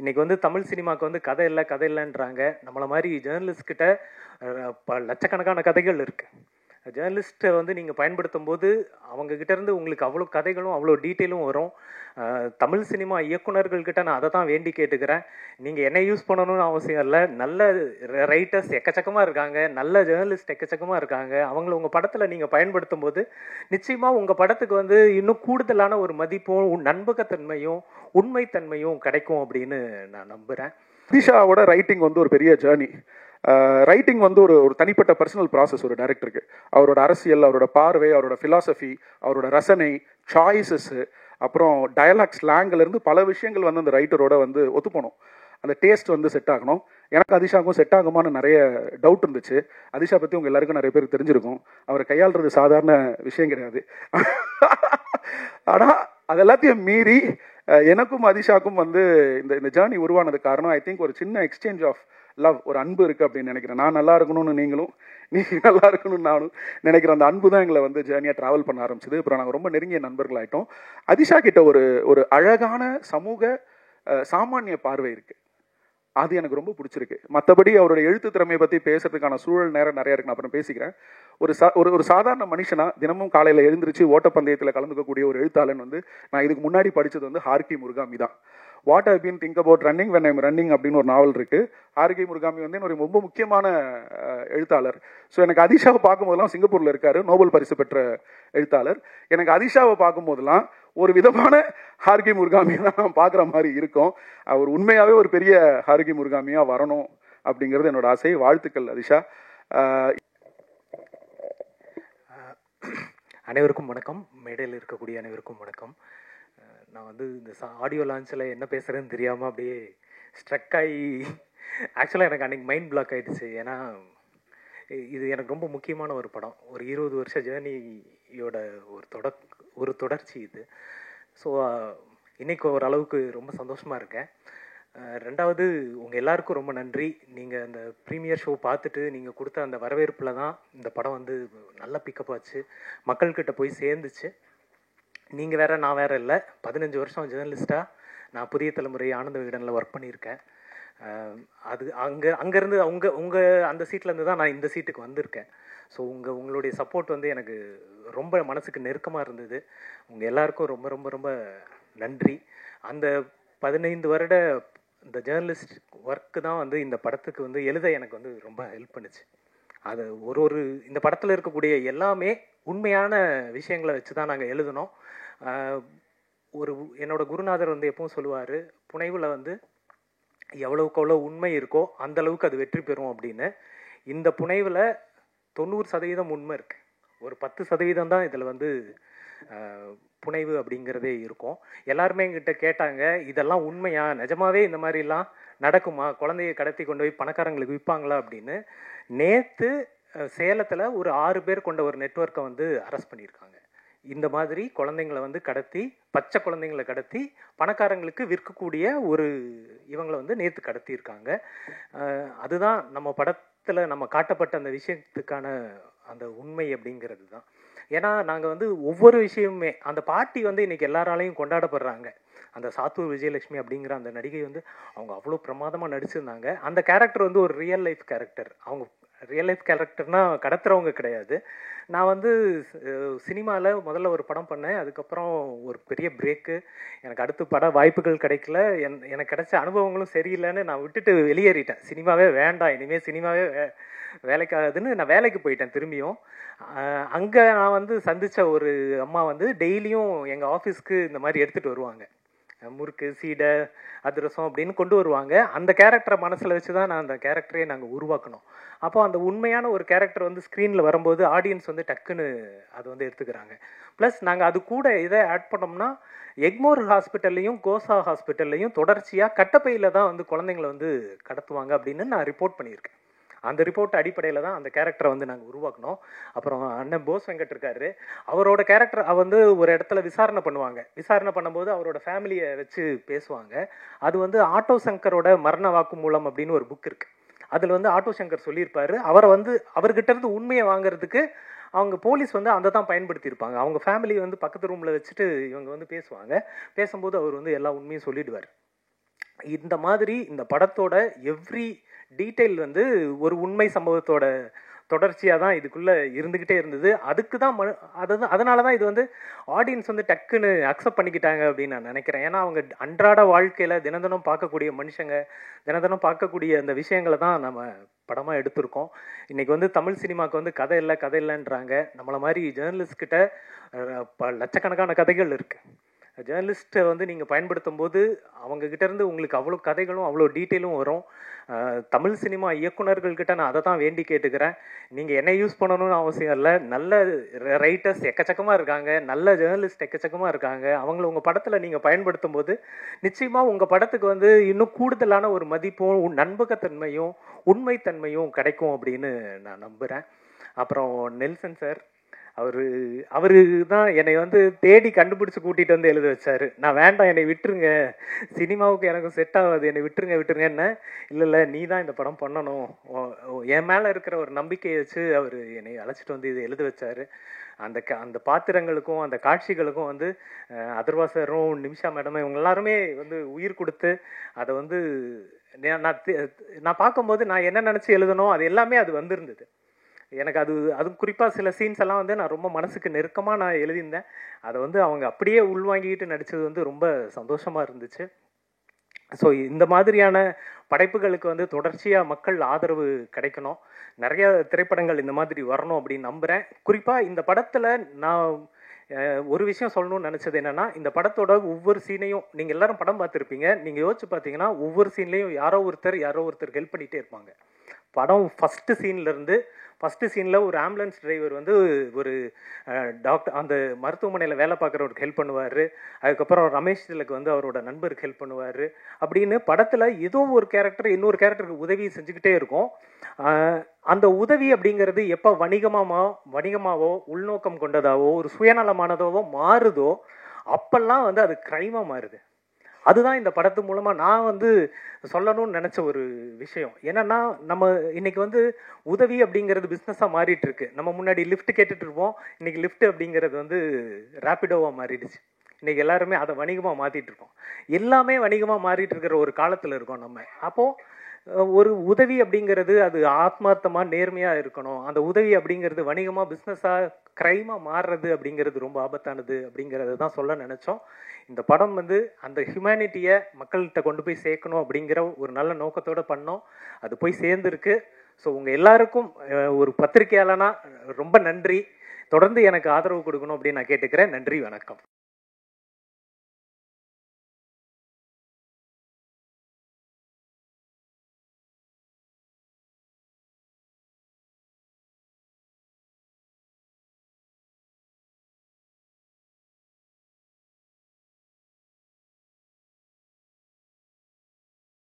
இன்றைக்கி வந்து தமிழ் சினிமாவுக்கு வந்து கதை இல்லை கதை இல்லைன்றாங்க. நம்மளை மாதிரி ஜேர்னலிஸ்ட்கிட்ட லட்சக்கணக்கான கதைகள் இருக்குது. ஜேர்னலிஸ்ட்டை வந்து நீங்கள் பயன்படுத்தும் போது அவங்கக்கிட்டேருந்து உங்களுக்கு அவ்வளோ கதைகளும் அவ்வளோ டீட்டெயிலும் வரும். தமிழ் சினிமா இயக்குநர்கள்கிட்ட நான் அதை தான் வேண்டி கேட்டுக்கிறேன். நீங்கள் என்ன யூஸ் பண்ணணும்னு அவசியம் இல்லை. நல்ல ரைட்டர்ஸ் எக்கச்சக்கமாக இருக்காங்க, நல்ல ஜேர்னலிஸ்ட் எக்கச்சக்கமாக இருக்காங்க. அவங்கள உங்கள் படத்தில் நீங்கள் பயன்படுத்தும் போது நிச்சயமாக உங்கள் படத்துக்கு வந்து இன்னும் கூடுதலான ஒரு மதிப்பும் நம்பகத்தன்மையும் உண்மைத்தன்மையும் கிடைக்கும் அப்படின்னு நான் நம்புகிறேன். அதிஷாவோட ரைட்டிங் வந்து ஒரு பெரிய ஜேர்னி. ரைட்டிங் வந்து ஒரு தனிப்பட்ட பர்சனல் ப்ராசஸ் ஒரு டைரக்டருக்கு. அவரோட அரசியல், அவரோட பார்வை, அவரோட ஃபிலாசபி, அவரோட ரசனை, சாய்ஸஸ், அப்புறம் டயலாக் ஸ்லாங்லேருந்து பல விஷயங்கள் வந்து அந்த ரைட்டரோட வந்து ஒத்துப்போணும். அந்த டேஸ்ட் வந்து செட் ஆகணும். எனக்கு அதிஷாவுக்கும் செட் ஆகுமான்னு நிறைய டவுட் இருந்துச்சு. அதிஷா பற்றி உங்கள் எல்லாருக்கும் நிறைய பேருக்கு தெரிஞ்சிருக்கும். அவரை கையாளுறது சாதாரண விஷயம் கிடையாது. ஆனால் அது எல்லாத்தையும் மீறி எனக்கும் அதிஷாக்கும் வந்து இந்த ஜேர்னி உருவானது காரணம் ஐ திங்க் ஒரு சின்ன எக்ஸ்சேஞ்ச் ஆஃப் லவ், ஒரு அன்பு இருக்குது அப்படின்னு நினைக்கிறேன். நான் நல்லா இருக்கணும்னு நீங்களும், நீங்கள் நல்லா இருக்கணும்னு நானும் நினைக்கிறேன். அந்த அன்பு தான் எங்களை வந்து ஜேர்னியாக ட்ராவல் பண்ண ஆரம்பிச்சது. அப்புறம் நாங்கள் ரொம்ப நெருங்கிய நண்பர்கள் ஆகிட்டோம். அதிஷா கிட்ட ஒரு அழகான சமூக சாமானிய பார்வை இருக்குது. அது எனக்கு ரொம்ப பிடிச்சிருக்கு. மற்றபடி அவருடைய எழுத்து திறமையை பற்றி பேசுறதுக்கான சூழல் நேரம் நிறையா இருக்கு. நான் அப்புறம் பேசிக்கிறேன். ஒரு சாதாரண மனுஷனா தினமும் காலையில் எழுந்திரிச்சு ஓட்டப்பந்தயத்தில் கலந்துக்கக்கூடிய ஒரு எழுத்தாளன் வந்து நான் இதுக்கு முன்னாடி படித்தது வந்து ஹார்கி முருகாமி தான். What I been think about running when I'm running அப்படின்னு ஒரு நாவல் இருக்கு. ஹார்கி முருகாமி வந்து ஒரு ரொம்ப முக்கியமான எழுத்தாளர். ஸோ எனக்கு அதிஷாவை பார்க்கும்போதெல்லாம், சிங்கப்பூரில் இருக்காரு, நோபல் பரிசு பெற்ற எழுத்தாளர். எனக்கு அதிஷாவை பார்க்கும்போதெல்லாம் ஒரு விதமான ஹார்கி முருகாமியை தான் நான் பார்க்குற மாதிரி இருக்கும். அவர் உண்மையாகவே ஒரு பெரிய ஹார்கி முருகாமியாக வரணும் அப்படிங்கிறது என்னோட ஆசை. வாழ்த்துக்கள் அதிஷா. அனைவருக்கும் வணக்கம். மேடையில் இருக்கக்கூடிய அனைவருக்கும் வணக்கம். நான் வந்து இந்த ஆடியோ லான்ச்சில் என்ன பேசுகிறேன்னு தெரியாமல் அப்படியே ஸ்ட்ரக் ஆகி, ஆக்சுவலாக எனக்கு அன்றைக்கி மைண்ட் பிளாக் ஆகிடுச்சு. ஏன்னா இது எனக்கு ரொம்ப முக்கியமான ஒரு படம். ஒரு 20 வருஷ ஜேர்னியோட ஒரு தொடர்ச்சி இது. ஸோ இன்றைக்கி ஓரளவுக்கு ரொம்ப சந்தோஷமாக இருக்கேன். ரெண்டாவது, உங்கள் எல்லாருக்கும் ரொம்ப நன்றி. நீங்கள் அந்த ப்ரீமியர் ஷோ பார்த்துட்டு நீங்கள் கொடுத்த அந்த வரவேற்பில் தான் இந்த படம் வந்து நல்ல பிக்கப் ஆச்சு, மக்கள்கிட்ட போய் சேர்ந்துச்சு. நீங்கள் வேறு, நான் வேறு இல்லை. 15 வருஷம் ஜேர்னலிஸ்ட்டாக நான் புதிய தலைமுறை ஆனந்த விகடனில் ஒர்க் பண்ணியிருக்கேன். அது அங்கேருந்து உங்கள் அந்த சீட்லேருந்து தான் நான் இந்த சீட்டுக்கு வந்திருக்கேன். ஸோ உங்களுடைய சப்போர்ட் வந்து எனக்கு ரொம்ப மனசுக்கு நெருக்கமாக இருந்தது. உங்கள் எல்லாருக்கும் ரொம்ப ரொம்ப ரொம்ப நன்றி. அந்த 15 வருட இந்த ஜேர்னலிஸ்ட் ஒர்க்கு தான் வந்து இந்த படத்துக்கு வந்து எழுத எனக்கு வந்து ரொம்ப ஹெல்ப் பண்ணுச்சு. அது இந்த படத்தில் இருக்கக்கூடிய எல்லாமே உண்மையான விஷயங்களை வச்சு தான் நாங்கள் எழுதினோம். என்னோட குருநாதர் வந்து எப்பவும் சொல்லுவார், புனைவில் வந்து எவ்வளவுக்கு எவ்வளோ உண்மை இருக்கோ அந்தளவுக்கு அது வெற்றி பெறும் அப்படின்னு. இந்த புனைவில் 90% உண்மை இருக்குது. ஒரு 10% தான் இதில் வந்து புனைவு அப்படிங்கிறதே இருக்கும். எல்லாருமே எங்கிட்ட கேட்டாங்க, இதெல்லாம் உண்மையா, நிஜமாவே இந்த மாதிரிலாம் நடக்குமா, குழந்தைய கடத்தி கொண்டு போய் பணக்காரங்களுக்கு விற்பாங்களா அப்படின்னு. நேற்று சேலத்தில் ஒரு 6 பேர் கொண்ட ஒரு நெட்வொர்க்கை வந்து அரெஸ்ட் பண்ணியிருக்காங்க. இந்த மாதிரி குழந்தைங்களை வந்து கடத்தி, பச்சை குழந்தைங்களை கடத்தி பணக்காரங்களுக்கு விற்கக்கூடிய இவங்களை வந்து நேற்று கடத்தியிருக்காங்க. அதுதான் நம்ம படத்தில் நம்ம காட்டப்பட்ட அந்த விஷயத்துக்கான அந்த உண்மை அப்படிங்கிறது தான். ஏன்னா நாங்கள் வந்து ஒவ்வொரு விஷயமுமே, அந்த பாட்டி வந்து இன்றைக்கி எல்லாராலையும் கொண்டாடப்படுறாங்க. அந்த சாத்தூர் விஜயலட்சுமி அப்படிங்கிற அந்த நடிகை வந்து அவங்க அவ்வளோ பிரமாதமாக நடிச்சிருந்தாங்க. அந்த கேரக்டர் வந்து ஒரு ரியல் லைஃப் கேரக்டர். அவங்க ரியல் லைஃப் கேரக்டர்னால் கடத்துறவங்க கிடையாது. நான் வந்து சினிமாவில் முதல்ல ஒரு படம் பண்ணேன். அதுக்கப்புறம் ஒரு பெரிய பிரேக்கு. எனக்கு அடுத்து பட வாய்ப்புகள் கிடைக்கல. எனக்கு கிடைச்ச அனுபவங்களும் சரியில்லைன்னு நான் விட்டுட்டு வெளியேறிட்டேன். சினிமாவே வேண்டாம், இனிமேல் சினிமாவே வேலைக்காகுதுன்னு நான் வேலைக்கு போயிட்டேன் திரும்பியும். அங்கே நான் வந்து சந்தித்த ஒரு அம்மா வந்து டெய்லியும் எங்கள் ஆஃபீஸ்க்கு இந்த மாதிரி எடுத்துகிட்டு வருவாங்க. முறுக்கு, சீடை, அதிரசம் அப்படின்னு கொண்டு வருவாங்க. அந்த கேரக்டரை மனசில் வச்சு தான் நான் அந்த கேரக்டரே நாங்கள் உருவாக்கணும். அப்போ அந்த உண்மையான ஒரு கேரக்டர் வந்து ஸ்க்ரீனில் வரும்போது ஆடியன்ஸ் வந்து டக்குன்னு அது வந்து எடுத்துக்கிறாங்க. ப்ளஸ் நாங்கள் அது கூட இதை ஆட் பண்ணோம்னா, எக்மோர் ஹாஸ்பிட்டல்லையும் கோசா ஹாஸ்பிட்டல்லையும் தொடர்ச்சியாக கட்டப்பையில் தான் வந்து குழந்தைங்களை வந்து கடத்துவாங்க அப்படின்னு நான் ரிப்போர்ட் பண்ணியிருக்கேன். அந்த ரிப்போர்ட் அடிப்படையில் தான் அந்த கேரக்டரை வந்து நாங்கள் உருவாக்கணும். அப்புறம் அண்ணன் போஸ் வெங்கட் இருக்காரு, அவரோட கேரக்டர் வந்து ஒரு இடத்துல விசாரணை பண்ணுவாங்க. விசாரணை பண்ணும்போது அவரோட ஃபேமிலியை வச்சு பேசுவாங்க. அது வந்து ஆட்டோ சங்கரோட மரண வாக்குமூலம் அப்படின்னு ஒரு புக் இருக்குது. அதில் வந்து ஆட்டோ சங்கர் சொல்லியிருப்பார், அவரை வந்து அவர்கிட்ட இருந்து உண்மையை வாங்குறதுக்கு அவங்க போலீஸ் வந்து அதை தான் பயன்படுத்தியிருப்பாங்க. அவங்க ஃபேமிலி வந்து பக்கத்து ரூமில் வச்சுட்டு இவங்க வந்து பேசுவாங்க. பேசும்போது அவர் வந்து எல்லா உண்மையும் சொல்லிடுவார். இந்த மாதிரி இந்த படத்தோட எவ்ரி டீட்டெயில் வந்து ஒரு உண்மை சம்பவத்தோட தொடர்ச்சியாக தான் இதுக்குள்ளே இருந்துக்கிட்டே இருந்தது. அதுக்கு தான் அதனால தான் இது வந்து ஆடியன்ஸ் வந்து டக்குன்னு அக்செப்ட் பண்ணிக்கிட்டாங்க அப்படின்னு நான் நினைக்கிறேன். ஏன்னா அவங்க அன்றாட வாழ்க்கையில் தினம் பார்க்கக்கூடிய மனுஷங்க, தினம் பார்க்கக்கூடிய அந்த விஷயங்களை தான் நம்ம படமாக எடுத்திருக்கோம். இன்றைக்கி வந்து தமிழ் சினிமாவுக்கு வந்து கதை இல்லைன்றாங்க. நம்மளை மாதிரி ஜேர்னலிஸ்ட்கிட்ட லட்சக்கணக்கான கதைகள் இருக்குது. ஜேர்னலிஸ்ட்டை வந்து நீங்கள் பயன்படுத்தும் போது அவங்கக்கிட்டேருந்து உங்களுக்கு அவ்வளோ கதைகளும் அவ்வளோ டீட்டெயிலும் வரும். தமிழ் சினிமா இயக்குநர்கள்கிட்ட நான் அதை தான் வேண்டி கேட்டுக்கிறேன். நீங்கள் என்ன யூஸ் பண்ணணும்னு அவசியம் இல்லை. நல்ல ரைட்டர்ஸ் எக்கச்சக்கமாக இருக்காங்க, நல்ல ஜேர்னலிஸ்ட் எக்கச்சக்கமாக இருக்காங்க. அவங்கள உங்கள் படத்தில் நீங்கள் பயன்படுத்தும் போது நிச்சயமாக உங்கள் படத்துக்கு வந்து இன்னும் கூடுதலான ஒரு மதிப்பும் நம்பகத்தன்மையும் உண்மைத்தன்மையும் கிடைக்கும் அப்படின்னு நான் நம்புகிறேன். அப்புறம் நெல்சன் சார், அவரு தான் என்னை வந்து தேடி கண்டுபிடிச்சு கூட்டிகிட்டு வந்து எழுத வச்சாரு. நான் வேண்டாம், என்னை விட்டுருங்க, சினிமாவுக்கு எனக்கு செட் ஆகாது, என்னை விட்டுருங்கன்னு. இல்லை நீ தான் இந்த படம் பண்ணணும், என் மேலே இருக்கிற ஒரு நம்பிக்கையை வச்சு அவர் என்னை அழைச்சிட்டு வந்து இது எழுத வச்சாரு. அந்த பாத்திரங்களுக்கும் அந்த காட்சிகளுக்கும் வந்து அதர்வா சாரும் நிமிஷா மேடமும் இவங்க எல்லாருமே வந்து உயிர் கொடுத்து அதை வந்து நான் பார்க்கும்போது நான் என்ன நினச்சி எழுதணும் அது எல்லாமே அது வந்திருந்தது. எனக்கு அதுவும் குறிப்பாக சில சீன்ஸ் எல்லாம் வந்து நான் ரொம்ப மனசுக்கு நெருக்கமாக நான் எழுதியிருந்தேன். அதை வந்து அவங்க அப்படியே உள்வாங்கிட்டு நடித்தது வந்து ரொம்ப சந்தோஷமாக இருந்துச்சு. ஸோ இந்த மாதிரியான படைப்புகளுக்கு வந்து தொடர்ச்சியாக மக்கள் ஆதரவு கிடைக்கணும். நிறைய திரைப்படங்கள் இந்த மாதிரி வரணும் அப்படின்னு நம்புகிறேன். குறிப்பாக இந்த படத்தில் நான் ஒரு விஷயம் சொல்லணும்னு நினச்சது என்னென்னா, இந்த படத்தோட ஒவ்வொரு சீனையும் நீங்கள் எல்லாரும் படம் பார்த்துருப்பீங்க. நீங்கள் யோசிச்சு பார்த்தீங்கன்னா ஒவ்வொரு சீன்லேயும் யாரோ ஒருத்தர் ஹெல்ப் பண்ணிகிட்டே இருப்பாங்க. படம் ஃபஸ்ட்டு சீனில் ஒரு ஆம்புலன்ஸ் டிரைவர் வந்து ஒரு டாக்டர் அந்த மருத்துவமனையில் வேலை பார்க்குறவருக்கு ஹெல்ப் பண்ணுவார். அதுக்கப்புறம் ரமேஷ் திலக் வந்து அவரோட நண்பருக்கு ஹெல்ப் பண்ணுவார். அப்படின்னு படத்தில் ஏதோ ஒரு கேரக்டர் இன்னொரு கேரக்டருக்கு உதவி செஞ்சுக்கிட்டே இருக்கும். அந்த உதவி அப்படிங்கிறது எப்போ வணிகமாவோ உள்நோக்கம் கொண்டதாவோ ஒரு சுயநலமானதாவோ மாறுதோ அப்பெல்லாம் வந்து அது கிரைமாக மாறுது. அதுதான் இந்த படத்து மூலமாக நான் வந்து சொல்லணும்னு நினச்ச ஒரு விஷயம். என்னென்னா, நம்ம இன்னைக்கு வந்து உதவி அப்படிங்கிறது பிஸ்னஸாக மாறிட்டு இருக்கு. நம்ம முன்னாடி லிஃப்ட் கேட்டுட்டு இருப்போம், இன்னைக்கு லிஃப்ட் அப்படிங்கிறது வந்து ரேப்பிடோவாக மாறிடுச்சு. இன்னைக்கு எல்லாருமே அதை வணிகமாக மாற்றிட்டு இருக்கோம். எல்லாமே வணிகமாக மாறிட்டு இருக்கிற ஒரு காலத்தில் இருக்கோம் நம்ம. அப்போது ஒரு உதவி அப்படிங்கிறது அது ஆத்மார்த்தமாக நேர்மையாக இருக்கணும். அந்த உதவி அப்படிங்கிறது வணிகமாக பிஸ்னஸாக கிரைமாக மாறுறது அப்படிங்கிறது ரொம்ப ஆபத்தானது அப்படிங்கிறது தான் சொல்ல நினச்சோம். இந்த படம் வந்து அந்த ஹியூமனிட்டியை மக்கள்கிட்ட கொண்டு போய் சேர்க்கணும் அப்படிங்கிற ஒரு நல்ல நோக்கத்தோடு பண்ணோம். அது போய் சேர்ந்துருக்கு. ஸோ உங்கள் எல்லாருக்கும் ஒரு பத்திரிகையாளனா ரொம்ப நன்றி. தொடர்ந்து எனக்கு ஆதரவு கொடுக்கணும் அப்படின்னு நான் கேட்டுக்கிறேன். நன்றி, வணக்கம்.